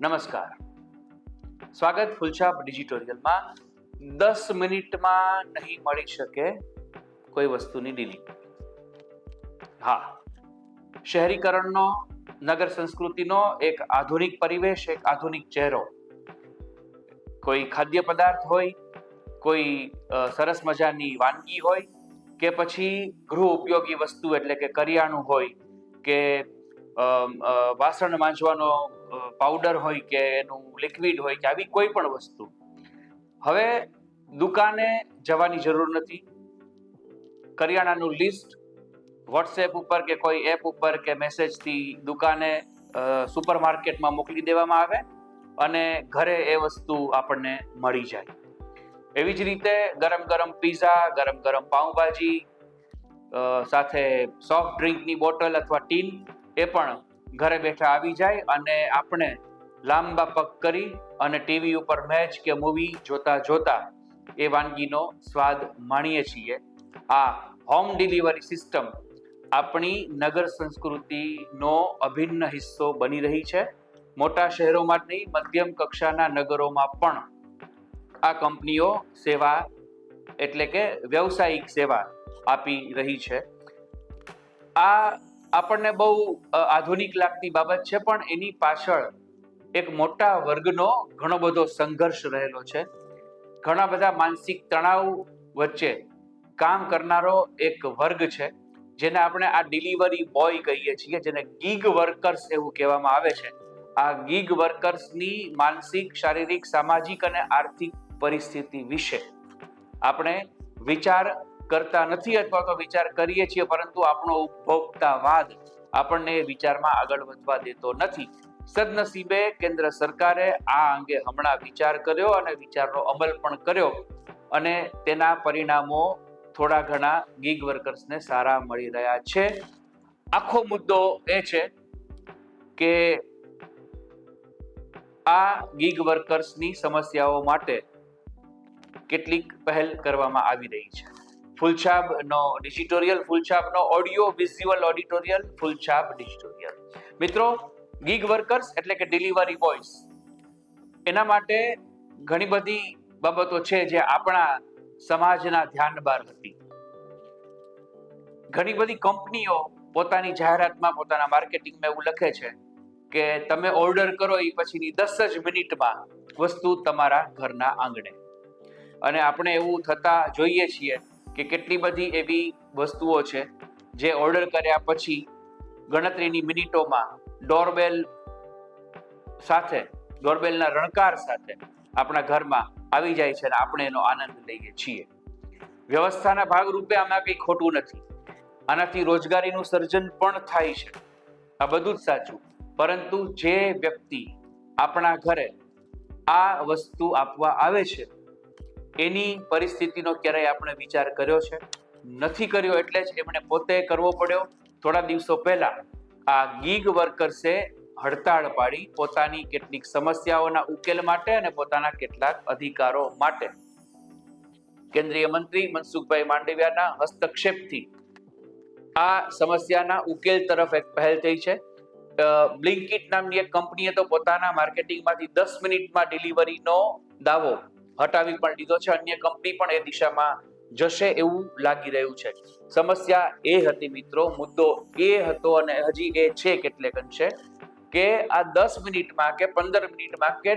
નમસ્કાર, સ્વાગત ફૂલછાપ ડિજિટોરિયલમાં. 10 મિનિટમાં નહીં મળી શકે કોઈ વસ્તુની ડિલિવરી. હા, શહેરીકરણનો, નગર સંસ્કૃતિનો એક આધુનિક પરિવેશ, એક આધુનિક ચહેરો. કોઈ ખાદ્ય પદાર્થ હોય, કોઈ સરસ મજાની વાનગી હોય, કે પછી ગૃહ ઉપયોગી વસ્તુ એટલે કે કરિયાણું હોય, કે વાસણ માંજવાનો પાવડર હોય, કે એનું લિક્વિડ હોય, કે આવી કોઈ પણ વસ્તુ. હવે દુકાને જવાની જરૂર નથી. કરિયાણાનું લિસ્ટ વોટ્સએપ ઉપર કે કોઈ એપ ઉપર કે મેસેજથી દુકાને સુપરમાર્કેટમાં મોકલી દેવામાં આવે અને ઘરે એ વસ્તુ આપણને મળી જાય. એવી જ રીતે ગરમ ગરમ પીઝા, ગરમ ગરમ પાઉંભાજી, સાથે સોફ્ટ ડ્રિંકની બોટલ અથવા ટીન એ પણ ઘરે બેઠા આવી જાય અને આપણે લાંબા પગ કરી અને ટીવી ઉપર મેચ કે મૂવી જોતા જોતા એ વાનગીનો સ્વાદ માણીએ છીએ. આ હોમ ડિલિવરી સિસ્ટમ આપણી નગર સંસ્કૃતિનો અભિન્ન હિસ્સો બની રહી છે. મોટા શહેરોમાં જ નહીં, મધ્યમ કક્ષાના નગરોમાં પણ આ કંપનીઓ સેવા એટલે કે વ્યવસાયિક સેવા આપી રહી છે. આ આપણને બહુ આધુનિક લાગતી બાબત છે, પણ એની પાછળ એક મોટા વર્ગનો ઘણો બધો સંઘર્ષ રહેલો છે. ઘણા બધા માનસિક તણાવ વચ્ચે કામ કરનારો એક વર્ગ છે, જેને આપણે આ ડિલિવરી બોય કહીએ છીએ, જેને ગીગ વર્કર્સ એવું કહેવામાં આવે છે. આ ગીગ વર્કર્સની માનસિક, શારીરિક, સામાજિક અને આર્થિક પરિસ્થિતિ વિશે આપણે વિચાર કરતા નથી, અથવા તો વિચાર કરીએ છીએ, પરંતુ આપણો ઉપભોક્તાવાદ આપણને એ વિચારમાં આગળ વધવા દેતો નથી. સદનસીબે કેન્દ્ર સરકારે આ અંગે હમણાં વિચાર કર્યો અને વિચારનો અમલ પણ કર્યો, અને તેના પરિણામો થોડા ઘણા ગીગ વર્કર્સને સારા મળી રહ્યા છે. આખો મુદ્દો એ છે કે આ ગીગ વર્કર્સની સમસ્યાઓ માટે કેટલીક પહેલ કરવામાં આવી રહી છે. ફૂલછાપનો ડિજિટોરિયલ, ફૂલછાપનો ઓડિયો વિઝ્યુઅલ ઓડિટોરિયલ, ફૂલછાપ ડિજિટોરિયલ. મિત્રો, ગીગ વર્કર્સ એટલે કે ડિલિવરી બોયઝ, એના માટે ઘણી બધી બાબતો છે જે આપણા સમાજના ધ્યાન બહાર હતી. ઘણી બધી કંપનીઓ પોતાની જાહેરાતમાં, પોતાના માર્કેટિંગમાં એવું લખે છે કે તમે ઓર્ડર કરો એ પછીની 10 જ મિનિટમાં વસ્તુ તમારા ઘરના આંગણે. અને આપણે એવું થતા જોઈએ છીએ કે કેટલી બધી એવી વસ્તુઓ છે જે ઓર્ડર કર્યા પછી ગણતરીની મિનિટોમાં ડોરબેલ સાથે, ડોરબેલના રણકાર સાથે આપણા ઘરમાં આવી જાય છે અને આપણે એનો આનંદ લઈએ છીએ. વ્યવસ્થાના ભાગરૂપે આમાં કંઈ ખોટું નથી. આનાથી રોજગારીનું સર્જન પણ થાય છે. આ બધું જ સાચું, પરંતુ જે વ્યક્તિ આપણા ઘરે આ વસ્તુ આપવા આવે છે એની પરિસ્થિતિનો ક્યારેય આપણે વિચાર કર્યો છે? નથી કર્યો, એટલે જ એમણે પોતે કરવો પડ્યો. થોડા દિવસો પહેલા આ ગીગ વર્કર્સે હડતાળ પાડી પોતાની કેટલીક સમસ્યાઓના ઉકેલ માટે અને પોતાના કેટલાક અધિકારો માટે. કેન્દ્રીય મંત્રી મનસુખભાઈ માંડવિયાના હસ્તક્ષેપથી આ સમસ્યાના ઉકેલ તરફ એક પહેલ થઈ છે. બ્લિંકિટ નામની એક કંપનીએ તો પોતાના માર્કેટિંગમાંથી 10 મિનિટમાં ડિલિવરીનો દાવો હટાવી પણ દીધો છે. અન્ય કંપની પણ એ દિશામાં જશે એવું લાગી રહ્યું છે. સમસ્યા એ હતી મિત્રો, મુદ્દો એ હતો અને હજી એ છે કેટલેક અંશે, કે આ 10 મિનિટમાં કે 15 મિનિટમાં કે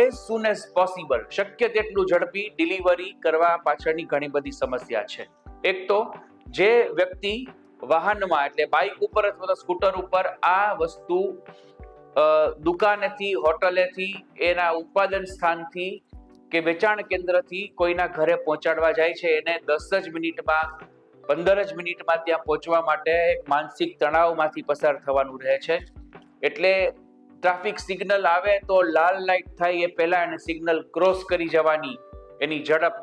as soon as possible, શક્ય તેટલું ઝડપી ડિલિવરી કરવા પાછળની ઘણી બધી સમસ્યા છે. એક તો જે વ્યક્તિ વાહનમાં એટલે બાઇક ઉપર અથવા તો સ્કૂટર ઉપર આ વસ્તુ દુકાનેથી, હોટલેથી, એના ઉત્પાદન સ્થાનથી કે વેચાણ કેન્દ્રથી કોઈના ઘરે પહોંચાડવા જાય છે, એને 10 જ મિનિટમાં, 15 જ મિનિટમાં ત્યાં પહોંચવા માટે એક માનસિક તણાવમાંથી પસાર થવાનું રહે છે. એટલે ટ્રાફિક સિગ્નલ આવે તો લાલ લાઈટ થાય એ પહેલા એને સિગ્નલ ક્રોસ કરી જવાની એની ઝડપ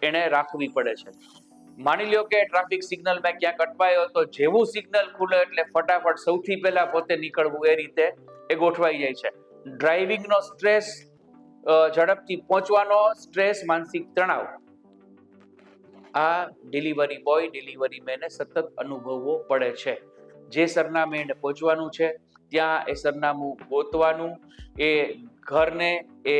એને રાખવી પડે છે. માની લ્યો કે ટ્રાફિક સિગ્નલમાં ક્યાંક અટવાયો, તો જેવું સિગ્નલ ખુલે એટલે ફટાફટ સૌથી પહેલા પોતે નીકળવું, એ રીતે એ ગોઠવાઈ જાય છે. ડ્રાઇવિંગનો સ્ટ્રેસ, ઝડપથી પહોંચવાનો સ્ટ્રેસ, માનસિક તણાવ આ ડિલિવરી બોય, ડિલિવરી મેને સતત અનુભવવો પડે છે. જે સરનામે એને પહોંચવાનું છે, ત્યાં એ સરનામું ગોતવાનું, એ ઘરને એ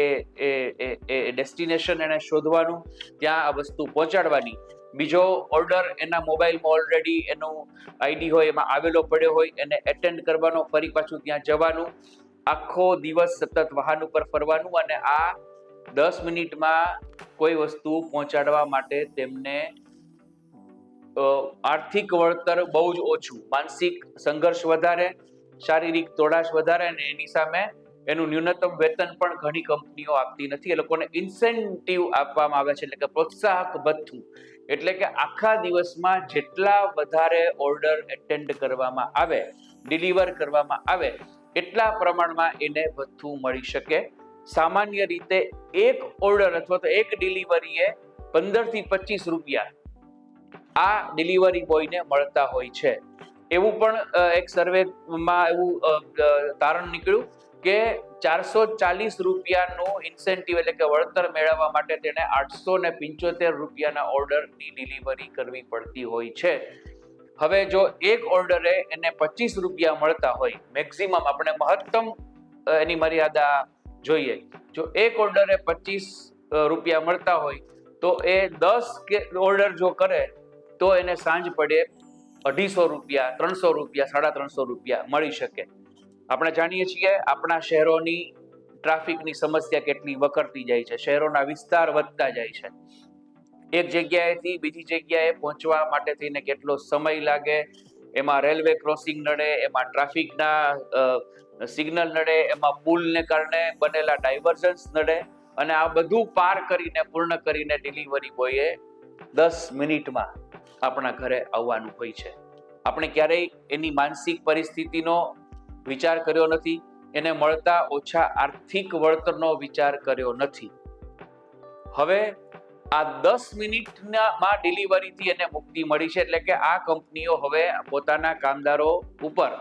ડેસ્ટિનેશન એને શોધવાનું, ત્યાં આ વસ્તુ પહોંચાડવાની. બીજો ઓર્ડર એના મોબાઈલમાં ઓલરેડી એનો આઈડી હોય એમાં આવેલો પડ્યો હોય, એને એટેન્ડ કરવાનો, ફરી પાછું ત્યાં જવાનું, આખો દિવસ સતત વાહન ઉપર ફરવાનું, અને આ 10 મિનિટમાં કોઈ વસ્તુ પહોંચાડવા માટે તેમને આર્થિક વળતર બહુ જ ઓછું, માનસિક સંઘર્ષ વધારે, શારીરિક તોડાશ વધારે, અને એની સામે એનું ન્યૂનતમ વેતન પણ ઘણી કંપનીઓ આપતી નથી. એ લોકોને ઇન્સેન્ટિવ આપવામાં આવે છે, એટલે કે પ્રોત્સાહક ભથ્થું. એટલે કે આખા દિવસમાં જેટલા વધારે ઓર્ડર એટેન્ડ કરવામાં આવે, ડિલિવર કરવામાં આવે, એટલા પ્રમાણમાં એને ભથ્થું મળી શકે. સામાન્ય રીતે એક ઓર્ડર અથવા તો એક ડિલિવરીએ 15 થી 25 રૂપિયા આ ડિલિવરી બોયને મળતા હોય છે. એવું પણ એક સર્વેમાં એવું તારણ નીકળ્યું કે 440 રૂપિયાનું ઇન્સેન્ટિવ એટલે કે વળતર મેળવવા માટે તેને 875 રૂપિયાના ઓર્ડરની ડિલિવરી કરવી પડતી હોય છે. હવે જો એક ઓર્ડરે એને 25 રૂપિયા મળતા હોય, મેક્સિમમ આપણે મહત્તમ એની મર્યાદા જોઈએ, જો એક ઓર્ડરે 25 રૂપિયા મળતા હોય તો એ 10 ઓર્ડર જો કરે તો એને સાંજ પડે 250 રૂપિયા, 300 રૂપિયા, 350 રૂપિયા મળી શકે. આપણે જાણીએ છીએ આપણા શહેરોની ટ્રાફિકની સમસ્યા કેટલી વકરતી જાય છે, શહેરોના વિસ્તાર વધતા જાય છે, એક જગ્યાએથી બીજી જગ્યાએ પહોંચવા માટે થઈને કેટલો સમય લાગે, એમાં રેલવે ક્રોસિંગ નડે, એમાં ટ્રાફિકના સિગ્નલ નડે, એમાં પુલને કારણે બનેલા ડાયવર્ઝન્સ નડે, અને આ બધું પાર કરીને પૂર્ણ કરીને ડિલિવરી બોયે 10 મિનિટમાં આપણા ઘરે આવવાનું હોય છે. આપણે ક્યારેય એની માનસિક પરિસ્થિતિનો વિચાર કર્યો નથી, એને મળતા ઓછા આર્થિક વળતરનો વિચાર કર્યો નથી. હવે આ 10 મિનિટમાં ડિલિવરીથી એને મુક્તિ મળી છે, એટલે કે આ કંપનીઓ હવે પોતાના કામદારો ઉપર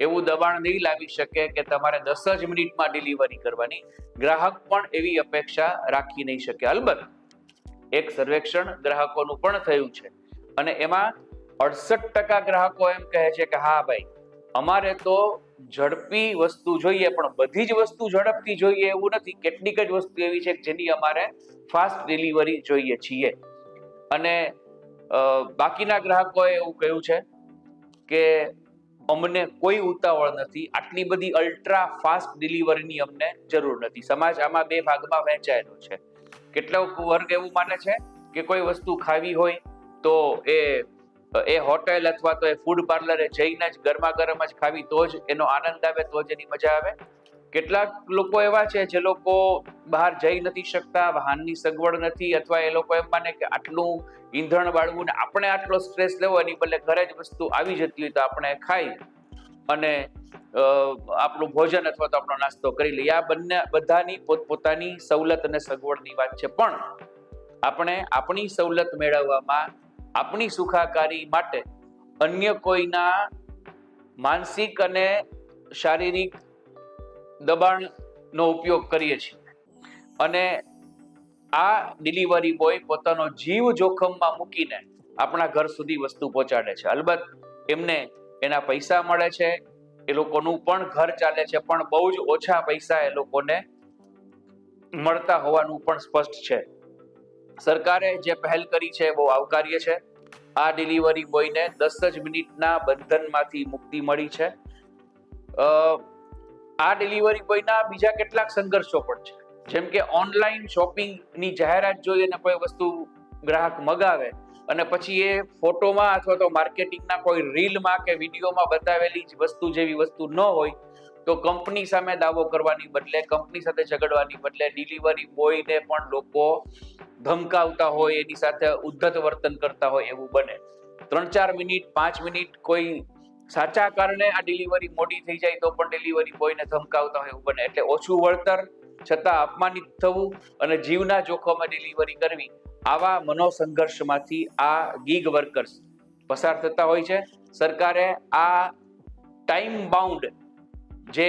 એવું દબાણ નહીં લાવી શકે કે તમારે 10 જ મિનિટમાં ડિલિવરી કરવાની. ગ્રાહક પણ એવી અપેક્ષા રાખી નહીં શકે. અલબત્ત એક સર્વેક્ષણ ગ્રાહકોનું પણ થયું છે, અને એમાં 68% ગ્રાહકો એમ કહે છે કે હા ભાઈ, અમારે તો ઝડપી વસ્તુ જોઈએ, પણ બધી જ વસ્તુ ઝડપથી જોઈએ એવું નથી. કેટલીક જ વસ્તુ એવી છે જેની અમારે ફાસ્ટ ડિલિવરી જોઈએ છીએ. અને બાકીના ગ્રાહકોએ એવું કહ્યું છે કે અમને કોઈ ઉતાવળ નથી, આટલી બધી અલ્ટ્રા ફાસ્ટ ડિલિવરીની અમને જરૂર નથી. સમાજ આમાં બે ભાગમાં વહેંચાયેલો છે. કેટલોક વર્ગ એવું માને છે કે કોઈ વસ્તુ ખાવી હોય તો એ હોટેલ અથવા તો એ ફૂડ પાર્લરે જઈને જ ગરમા ગરમ જ ખાવી, તો જ એનો આનંદ આવે, તો જ એની મજા આવે. કેટલાક લોકો એવા છે જે લોકો બહાર જઈ નથી શકતા, વાહનની સગવડ નથી, અથવા એ લોકો એમ માને કે આટલું ઈંધણ બાળવું ને આપણે આટલો સ્ટ્રેસ લેવો, એની બદલે ઘરે જ વસ્તુ આવી જતી હોય તો આપણે ખાઈ અને આપણું ભોજન અથવા તો આપણો નાસ્તો કરી લઈએ. આ બધાની પોતપોતાની સવલત અને સગવડની વાત છે, પણ આપણે આપણી સવલત મેળવવામાં, આપણી સુખાકારી માટે અન્ય કોઈના માનસિક અને શારીરિક દબાણનો ઉપયોગ કરીએ છીએ, અને આ ડિલિવરી બોય પોતાનો જીવ જોખમમાં મૂકીને આપણા ઘર સુધી વસ્તુ પહોંચાડે છે. અલબત્ત એમને એના પૈસા મળે છે, એ લોકોનું પણ ઘર ચાલે છે, પણ બહુ જ ઓછા પૈસા એ લોકોને મળતા હોવાનું પણ સ્પષ્ટ છે. સરકારે જે પહેલ કરી છે બહુ આવકાર્ય છે. આ ડિલિવરી બોયને 10 જ મિનિટના બંધનમાંથી મુક્તિ મળી છે. આ ડિલિવરી બોયના બીજા કેટલાક સંઘર્ષો પણ છે, જેમ કે ઓનલાઈન શોપિંગની જાહેરાત જોઈ અને કોઈ વસ્તુ ગ્રાહક મગાવે અને પછી એ ફોટોમાં અથવા તો માર્કેટિંગના કોઈ રીલમાં કે વિડીયોમાં બતાવેલી જ વસ્તુ જેવી વસ્તુ ન હોય તો કંપની સામે દાવો કરવાની બદલે, કંપની સાથે ઝઘડવાની બદલે ડિલિવરી બોયને પણ લોકો ધમકાવતા હોય, એની સાથે ઉદ્ધત વર્તન કરતા હોય એવું બને. 3-4 મિનિટ 5 મિનિટ કોઈ સાચા કારણે આ ડિલિવરી મોડી થઈ જાય તો પણ ડિલિવરી બોયને ધમકાવતા હોય એવું બને. એટલે ઓછું વળતર છતાં અપમાનિત થવું અને જીવના જોખમે ડિલિવરી કરવી, આવા મનોસંઘર્ષમાંથી આ ગીગ વર્કર્સ પસાર થતા હોય છે. સરકારે આ ટાઈમ બાઉન્ડ જે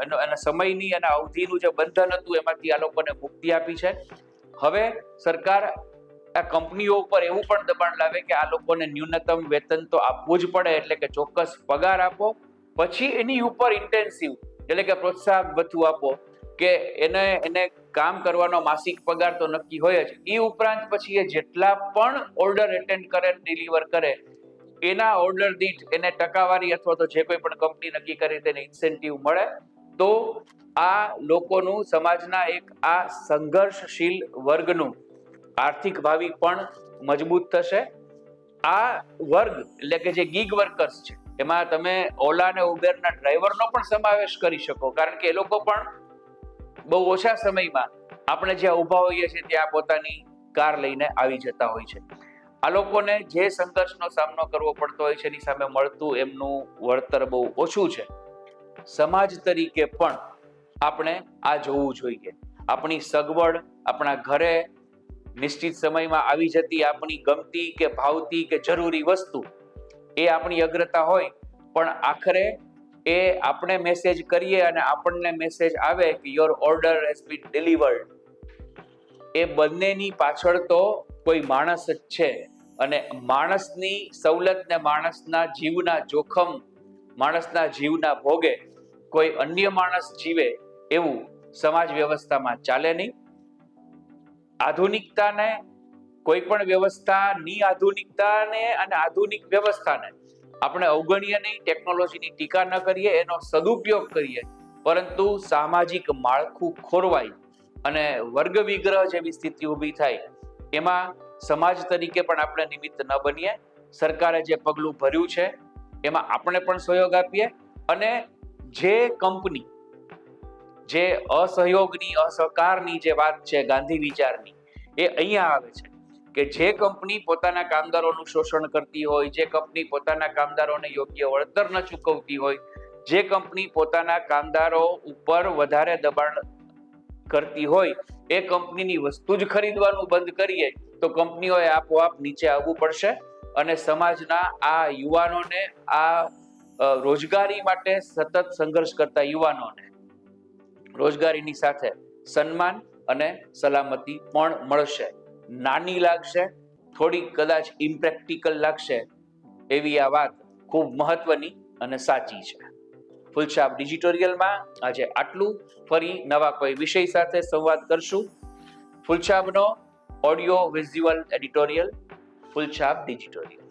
એના સમયની અને અવધિનું જે બંધન હતું એમાંથી આ લોકોને મુક્તિ આપી છે. હવે સરકાર આ કંપનીઓ ઉપર એવું પણ દબાણ લાવે કે આ લોકોને ન્યૂનતમ વેતન તો આપવું જ પડે, એટલે કે ચોક્કસ પગાર આપો, પછી એની ઉપર ઇન્ટેન્સિવ એટલે કે પ્રોત્સાહન બધું આપો કે એને કામ કરવાનો માસિક પગાર તો નક્કી હોય જ. એ ઉપરાંત પછી એ જેટલા પણ ઓર્ડર એટેન્ડ કરે ડિલિવર કરે એના ઓર્ડર દીઠ એને ટકાવારી અથવા તો જે કોઈ પણ કંપની નક્કી કરે તેને ઇન્સેન્ટિવ મળે. તો આ લોકોનું સમાજના એક આ સંઘર્ષશીલ વર્ગનું આર્થિક ભાવિ પણ મજબૂત થશે. આ વર્ગ એટલે કે જે ગીગ વર્કર્સ છે એમાં તમે ઓલા અને ઉબેરના ડ્રાઈવરનો પણ સમાવેશ કરી શકો, કારણ કે એ લોકો પણ બહુ ઓછા સમયમાં આપણે જ્યાં ઊભા હોઈએ છીએ ત્યાં પોતાની કાર લઈને આવી જતા હોય છે. આ લોકોને જે સંઘર્ષનો સામનો કરવો પડતો હોય છે એની સામે મળતું એમનું વળતર બહુ ઓછું છે. સમાજ તરીકે પણ આપણે આ જોવું જોઈએ. આપણી સગવડ, આપણા ઘરે નિશ્ચિત સમયમાં આવી જતી આપણી ગમતી કે ભાવતી કે જરૂરી વસ્તુ એ આપણી અગ્રતા હોય, પણ આખરે એ આપણે મેસેજ કરીએ અને આપણને મેસેજ આવે કે your order has been delivered, એ બંનેની પાછળ તો કોઈ માણસ જ છે. અને માણસની સવલત ને માણસના જીવના જોખમ, માણસના જીવના ભોગે કોઈ અન્ય માણસ જીવે એવું સમાજ વ્યવસ્થામાં ચાલે નહીં. આધુનિકતાને, કોઈ પણ વ્યવસ્થાની આધુનિકતાને અને આધુનિક વ્યવસ્થાને આપણે અવગણીએ નહીં, ટેકનોલોજીની ટીકા ન કરીએ, એનો સદુપયોગ કરીએ, પરંતુ સામાજિક માળખું ખોરવાય અને વર્ગ વિગ્રહ જેવી સ્થિતિ ઊભી થાય એમાં સમાજ તરીકે પણ આપણે નિમિત્ત ન બનીએ. સરકારે જે પગલું ભર્યું છે એમાં આપણે પણ સહયોગ આપીએ અને જે કંપની જે અસહયોગની, અસહકારની જે વાત છે ગાંધી વિચારની, એ અહીંયા આવે છે કે જે કંપની પોતાના કામદારોનું શોષણ કરતી હોય, જે કંપની પોતાના કામદારોને યોગ્ય વળતર ન ચૂકવતી હોય, જે કંપની પોતાના કામદારો ઉપર વધારે દબાણ કરતી હોય, એ કંપનીની વસ્તુ જ ખરીદવાનું બંધ કરીએ તો કંપનીઓએ આપોઆપ નીચે આવવું પડશે. અને સમાજના આ યુવાનોને, આ રોજગારી માટે સતત સંઘર્ષ કરતા યુવાનોને રોજગારીની સાથે સન્માન અને સલામતી પણ મળશે. નાની લાગશે, થોડી કદાચ ઇમ્પ્રેક્ટિકલ લાગશે, એવી આ વાત ખૂબ મહત્વની અને સાચી છે. ફૂલછાપ ડિજિટોરિયલમાં આજે આટલું. ફરી નવા કોઈ વિષય સાથે સંવાદ કરશું. ફૂલછાપનો ઓડિયો વિઝ્યુઅલ એડિટોરિયલ, ફૂલછાપ ડિજિટોરિયલ.